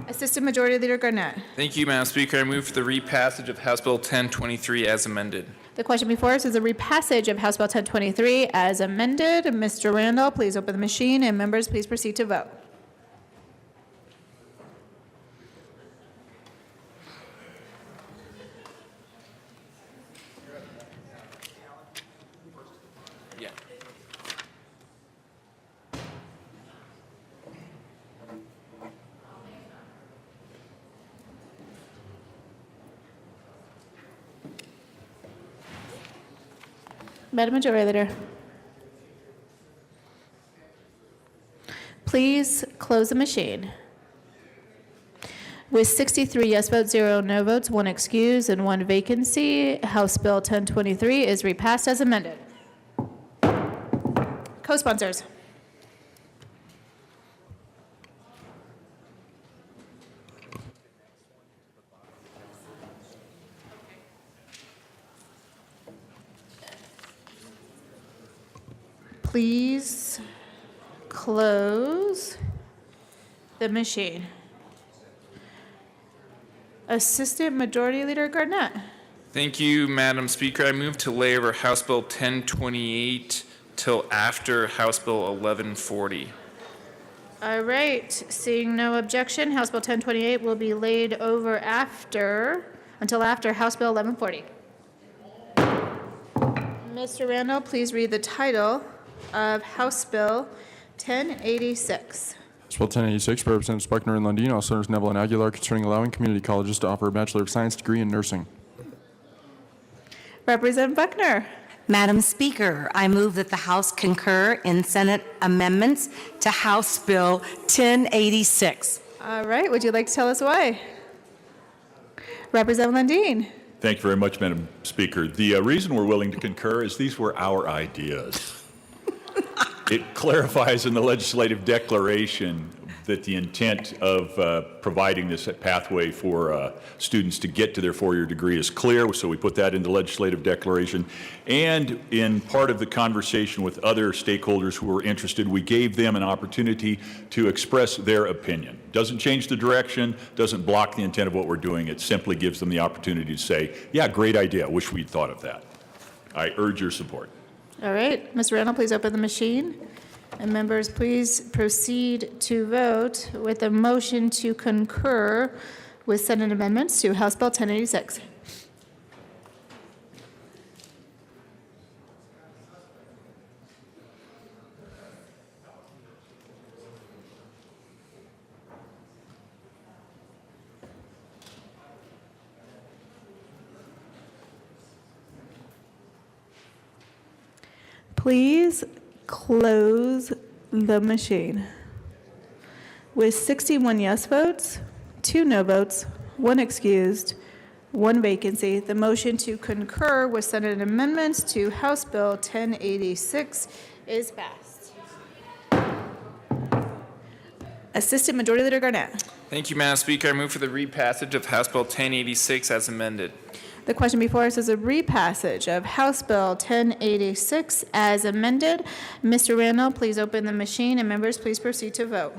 Assistant Majority Leader Garnett. Thank you, Madam Speaker. I move for the repassage of House Bill 1023 as amended. The question before us is a repassage of House Bill 1023 as amended. Mr. Randall, please open the machine, and members, please proceed to vote. Madam Majority Leader. Please close the machine. With 63 yes votes, 0 no votes, 1 excuse, and 1 vacancy, House Bill 1023 is repassed as amended. Co-sponsors. Please close the machine. Assistant Majority Leader Garnett. Thank you, Madam Speaker. I move to lay over House Bill 1028 till after House Bill 1140. All right, seeing no objection, House Bill 1028 will be laid over until after House Bill 1140. Mr. Randall, please read the title of House Bill 1086. House Bill 1086 by Representatives Buckner and Lundin, also Senators Neville and Aguilar, concerning allowing community colleges to offer a Bachelor of Science degree in nursing. Representative Buckner. Madam Speaker, I move that the House concur in Senate amendments to House Bill 1086. All right, would you like to tell us why? Representative Lundin. Thank you very much, Madam Speaker. The reason we're willing to concur is these were our ideas. It clarifies in the legislative declaration that the intent of providing this pathway for students to get to their four-year degree is clear, so we put that in the legislative declaration. And in part of the conversation with other stakeholders who were interested, we gave them an opportunity to express their opinion. Doesn't change the direction, doesn't block the intent of what we're doing. It simply gives them the opportunity to say, yeah, great idea, wish we'd thought of that. I urge your support. All right, Mr. Randall, please open the machine. And members, please proceed to vote with a motion to concur with Senate amendments to House Bill 1086. Please close the machine. With 61 yes votes, 2 no votes, 1 excused, 1 vacancy, the motion to concur with Senate amendments to House Bill 1086 is passed. Assistant Majority Leader Garnett. Thank you, Madam Speaker. I move for the repassage of House Bill 1086 as amended. The question before us is a repassage of House Bill 1086 as amended. Mr. Randall, please open the machine, and members, please proceed to vote.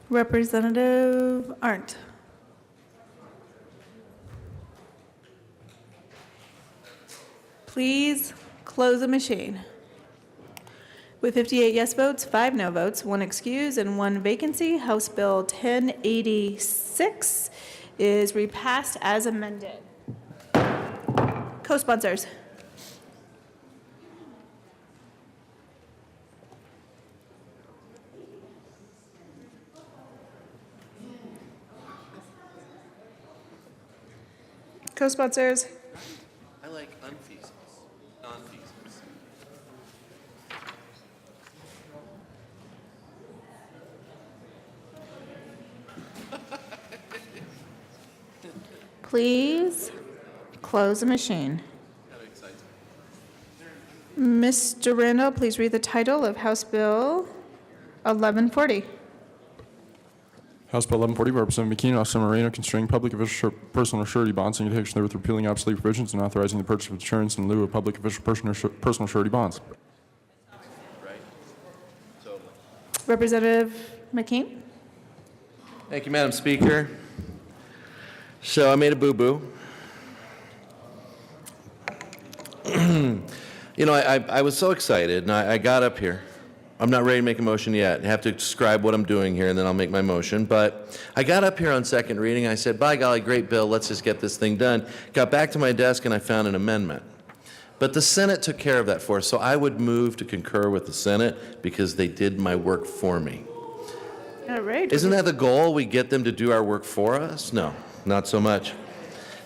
Representative Arndt. Please close the machine. With 58 yes votes, 5 no votes, 1 excuse, and 1 vacancy, House Bill 1086 is repassed as amended. Co-sponsors. Co-sponsors. I like unfeasible, non-feasible. Please close the machine. Mr. Randall, please read the title of House Bill 1140. House Bill 1140 by Representative McKean, also Moreno, constraining public official personal surety bonds in connection therewith, repealing obsolete provisions and authorizing the purchase of insurance in lieu of public official personal surety bonds. Representative McKean. Thank you, Madam Speaker. So I made a boo-boo. You know, I was so excited, and I got up here. I'm not ready to make a motion yet. I have to describe what I'm doing here, and then I'll make my motion. But I got up here on second reading. I said, by golly, great bill. Let's just get this thing done. Got back to my desk, and I found an amendment. But the Senate took care of that for us, so I would move to concur with the Senate because they did my work for me. All right. Isn't that the goal? We get them to do our work for us? No, not so much.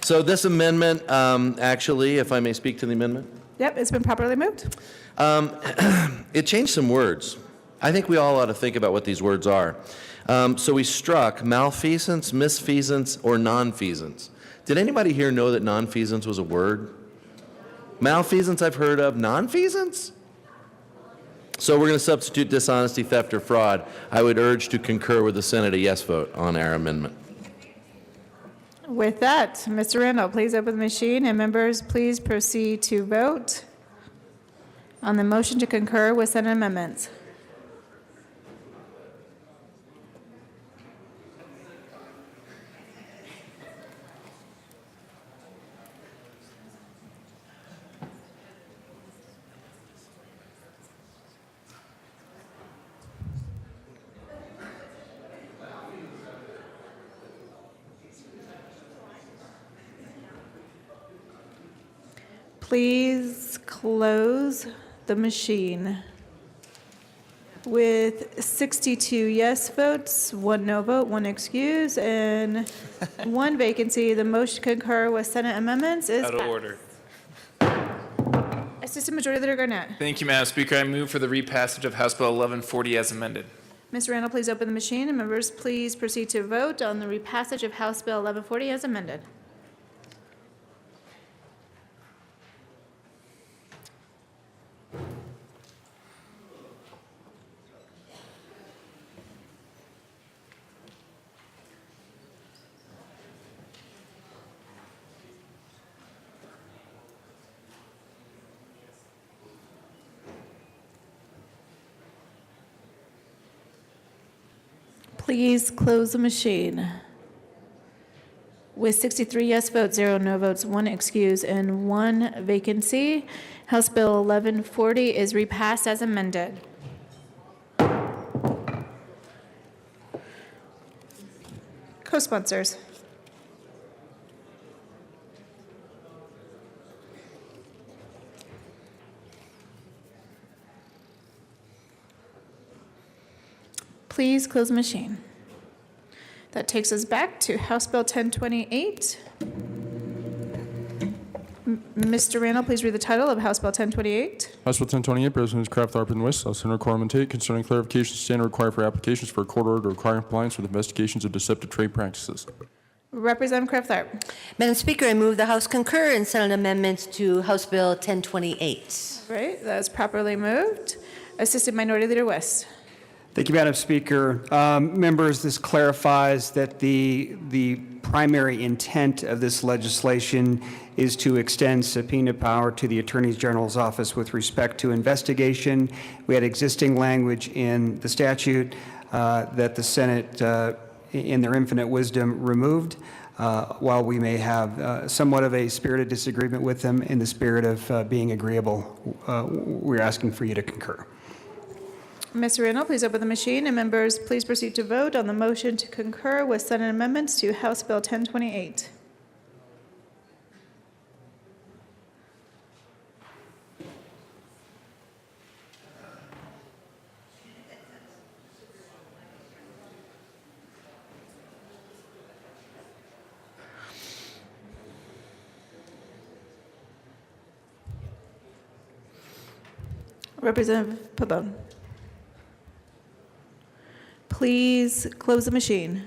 So this amendment, actually, if I may speak to the amendment. Yep, it's been properly moved. It changed some words. I think we all ought to think about what these words are. So we struck malfeasance, misfeasance, or nonfeasance. Did anybody here know that nonfeasance was a word? Malfeasance I've heard of. Nonfeasance? So we're going to substitute dishonesty, theft, or fraud. I would urge to concur with the Senate a yes vote on our amendment. With that, Mr. Randall, please open the machine, and members, please proceed to vote on the motion to concur with Senate amendments. Please close the machine. With 62 yes votes, 1 no vote, 1 excuse, and 1 vacancy, the motion to concur with Senate amendments is Out of passed. order. Assistant Majority Leader Garnett. Thank you, Madam Speaker. I move for the repassage of House Bill 1140 as amended. Mr. Randall, please open the machine, and members, please proceed to vote on the repassage of House Bill 1140 as amended. Please close the machine. With 63 yes votes, 0 no votes, 1 excuse, and 1 vacancy, House Bill 1140 is repassed as amended. Co-sponsors. Please close the machine. That takes us back to House Bill 1028. Mr. Randall, please read the title of House Bill 1028. House Bill 1028, Representatives Kraft, Tharp, and West, Senator Corman Tate, concerning clarification standard required for applications for a court order to require compliance with investigations of deceptive trade practices. Representative Kraft-Tharp. Madam Speaker, I move the House concur in Senate amendments to House Bill 1028. Right, that is properly moved. Assistant Minority Leader West. Thank you, Madam Speaker. Members, this clarifies that the primary intent of this legislation is to extend subpoena power to the Attorney General's office with respect to investigation. We had existing language in the statute that the Senate, in their infinite wisdom, removed. While we may have somewhat of a spirited disagreement with them, in the spirit of being agreeable, we're asking for you to concur. Mr. Randall, please open the machine, and members, please proceed to vote on the motion to concur with Senate amendments to House Bill 1028. Representative Pabon. Please close the machine.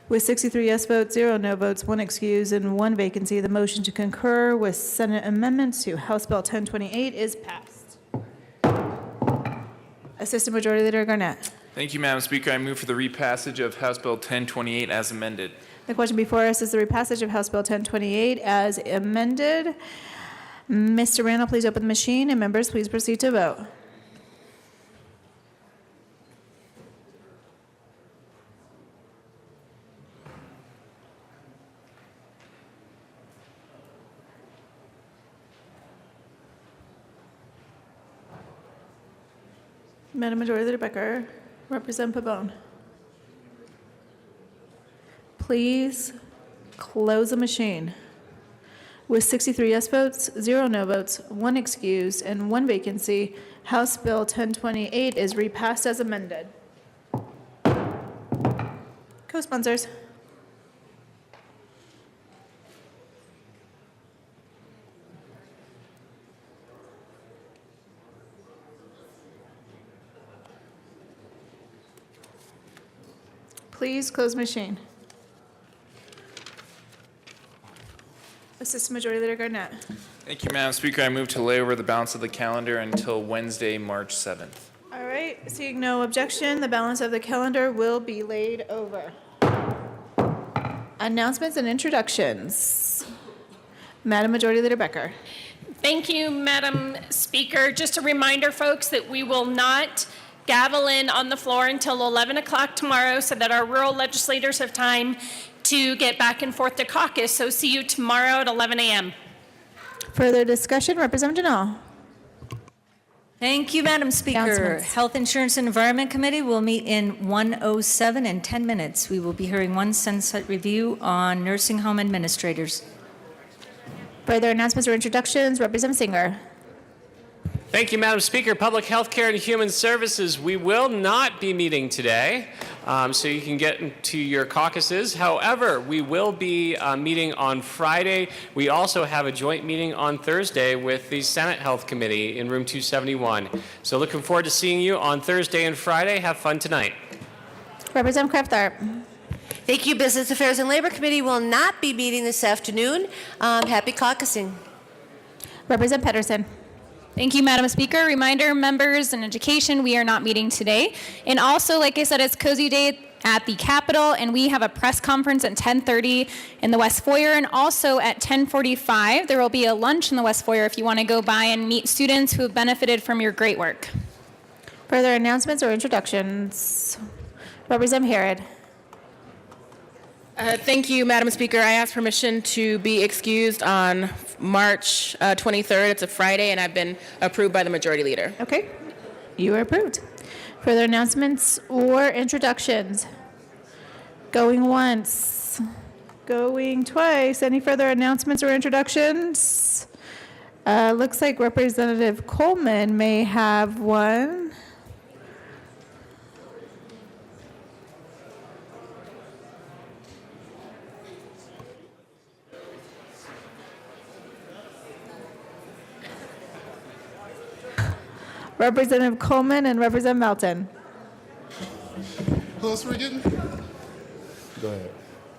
With 63 yes votes, 0 no votes, 1 excuse, and 1 vacancy, the motion to concur with Senate amendments to House Bill 1028 is passed. Assistant Majority Leader Garnett. Thank you, Madam Speaker. I move for the repassage of House Bill 1028 as amended. The question before us is the repassage of House Bill 1028 as amended. Mr. Randall, please open the machine, and members, please proceed to vote. Madam Majority Leader Becker, Representative Pabon. Please close the machine. With 63 yes votes, 0 no votes, 1 excused, and 1 vacancy, House Bill 1028 is repassed as amended. Co-sponsors. Please close machine. Assistant Majority Leader Garnett. Thank you, Madam Speaker. I move to lay over the balance of the calendar until Wednesday, March 7th. All right, seeing no objection, the balance of the calendar will be laid over. Announcements and introductions. Madam Majority Leader Becker. Thank you, Madam Speaker. Just a reminder, folks, that we will not gavel in on the floor until 11 o'clock tomorrow so that our rural legislators have time to get back and forth to caucus. So see you tomorrow at 11 a.m. Further discussion, Representative Janal. Thank you, Madam Speaker. Announcements. Health Insurance and Environment Committee will meet in 1:07 in 10 minutes. We will be hearing one sunset review on nursing home administrators. Further announcements or introductions, Representative Singer. Thank you, Madam Speaker. Public Health Care and Human Services, we will not be meeting today, so you can get into your caucuses. However, we will be meeting on Friday. We also have a joint meeting on Thursday with the Senate Health Committee in room 271. So looking forward to seeing you on Thursday and Friday. Have fun tonight. Representative Kraft-Tharp. Thank you. Business Affairs and Labor Committee will not be meeting this afternoon. Happy caucusing. Representative Pedersen. Thank you, Madam Speaker. Reminder, members in education, we are not meeting today. And also, like I said, it's Cozy Day at the Capitol, and we have a press conference at 10:30 in the West Foyer, and also at 10:45, there will be a lunch in the West Foyer if you want to go by and meet students who have benefited from your great work. Further announcements or introductions? Representative Herod. Thank you, Madam Speaker. I ask permission to be excused on March 23rd. It's a Friday, and I've been approved by the Majority Leader. Okay, you are approved. Further announcements or introductions? Going once, going twice. Any further announcements or introductions? Looks like Representative Coleman may have one. Representative Coleman and Representative Melton. Who else are we getting? Go ahead.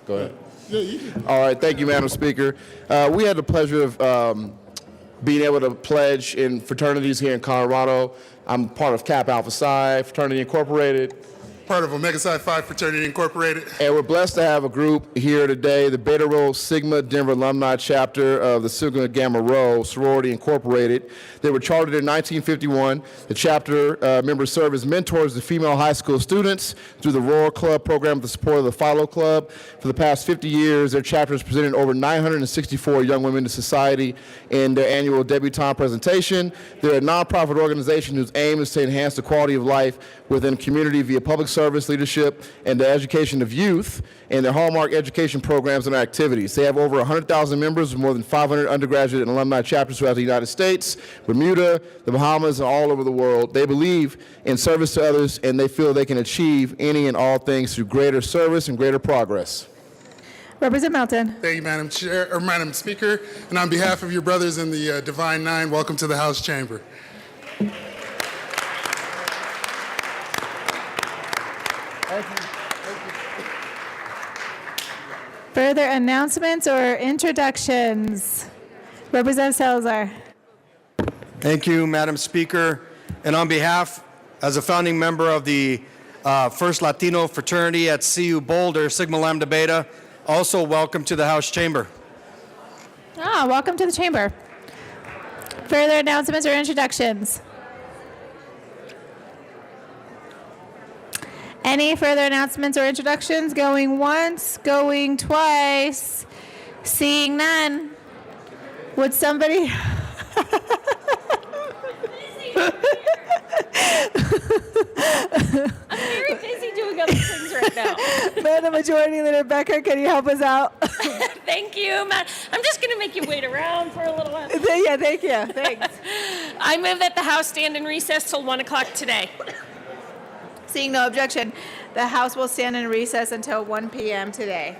Go ahead. Yeah, you can. All right. Thank you, Madam Speaker. We had the pleasure of being able to pledge in fraternities here in Colorado. I'm part of Kappa Alpha Psi Fraternity Incorporated. Part of Omega Psi Phi Fraternity Incorporated. And we're blessed to have a group here today, the Beta Rho Sigma Denver Alumni Chapter of the Sigma Gamma Rho Sorority Incorporated. They were chartered in 1951. The chapter members serve as mentors to female high school students through the Roar Club program with the support of the Philo Club. For the past 50 years, their chapter has presented over 964 young women to society in their annual debutante presentation. They're a nonprofit organization whose aim is to enhance the quality of life within community via public service, leadership, and the education of youth and their hallmark education programs and activities. They have over 100,000 members with more than 500 undergraduate and alumni chapters throughout the United States, Bermuda, the Bahamas, and all over the world. They believe in service to others, and they feel they can achieve any and all things through greater service and greater progress. Representative Melton. Thank you, Madam Chair, or Madam Speaker. And on behalf of your brothers in the Divine Nine, welcome to the House Chamber. Further announcements or introductions? Representative Salazar. Thank you, Madam Speaker. And on behalf, as a founding member of the First Latino Fraternity at CU Boulder, Sigma Lambda Beta, also welcome to the House Chamber. Welcome to the chamber. Further announcements or introductions? Any further announcements or introductions? Going once, going twice, seeing none. Would somebody? Majority Leader Becker, can you help us out? Thank you, Matt. I'm just going to make you wait around for a little while. Yeah, thank you. Thanks. I move that the House stand in recess till 1 o'clock today. Seeing no objection, the House will stand in recess until 1 p.m. today.